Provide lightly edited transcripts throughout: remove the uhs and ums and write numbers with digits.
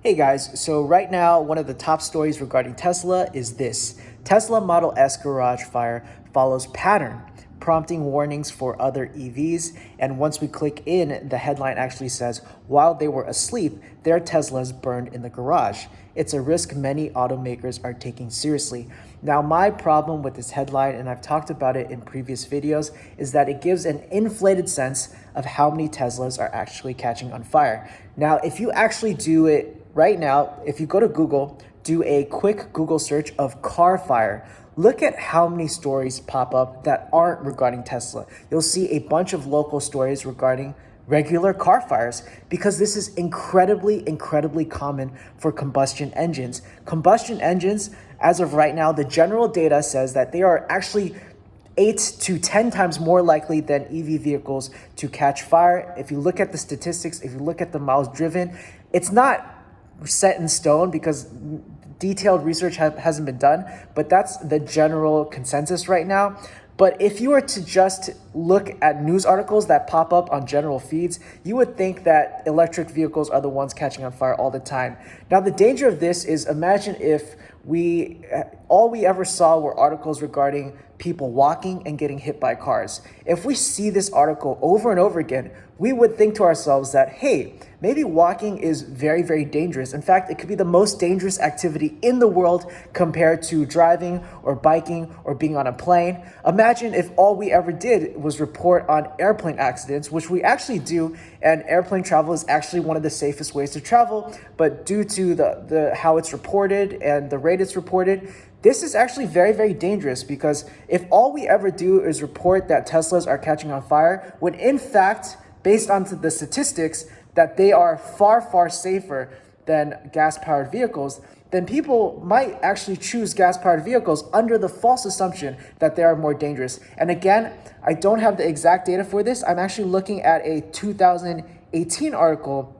Hey guys, so right now one of the top stories regarding Tesla is this. Tesla Model S garage fire follows pattern, prompting warnings for other EVs. And once we click in, the headline actually says, while they were asleep, their Teslas burned in the garage. It's a risk many automakers are taking seriously. Now, my problem with this headline, and I've talked about it in previous videos, is that it gives an inflated sense of how many Teslas are actually catching on fire. Now, if you actually do it right now, if you go to Google, do a quick Google search of car fire, look at how many stories pop up that aren't regarding Tesla. You'll see a bunch of local stories regarding regular car fires because this is incredibly common for combustion engines. Combustion engines, as of right now, the general data says that they are actually 8 to 10 times more likely than EV vehicles to catch fire. If you look at the statistics, if you look at the miles driven, it's not set in stone because detailed research hasn't been done, but that's the general consensus right now. But if you were to just look at news articles that pop up on general feeds, you would think that electric vehicles are the ones catching on fire all the time. Now, the danger of this is, imagine if all we ever saw were articles regarding people walking and getting hit by cars. If we see this article over and over again, we would think to ourselves that, hey, maybe walking is very dangerous. In fact, it could be the most dangerous activity in the world compared to driving or biking or being on a plane. Imagine if all we ever did was report on airplane accidents, which we actually do, and airplane travel is actually one of the safest ways to travel, but due to the how it's reported and the rate it's reported, this is actually very dangerous, because if all we ever do is report that Teslas are catching on fire, when in fact, based on the statistics, that they are far safer than gas-powered vehicles, then people might actually choose gas-powered vehicles under the false assumption that they are more dangerous. And again, I don't have the exact data for this. I'm actually looking at a 2018 article,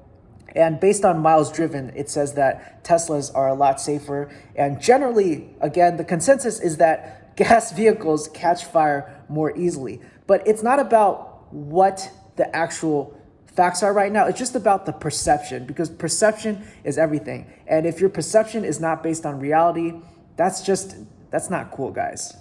and based on miles driven, it says that Teslas are a lot safer. And generally, again, the consensus is that gas vehicles catch fire more easily. But it's not about what the actual facts are right now. It's just about the perception, because perception is everything. And if your perception is not based on reality, that's not cool, guys.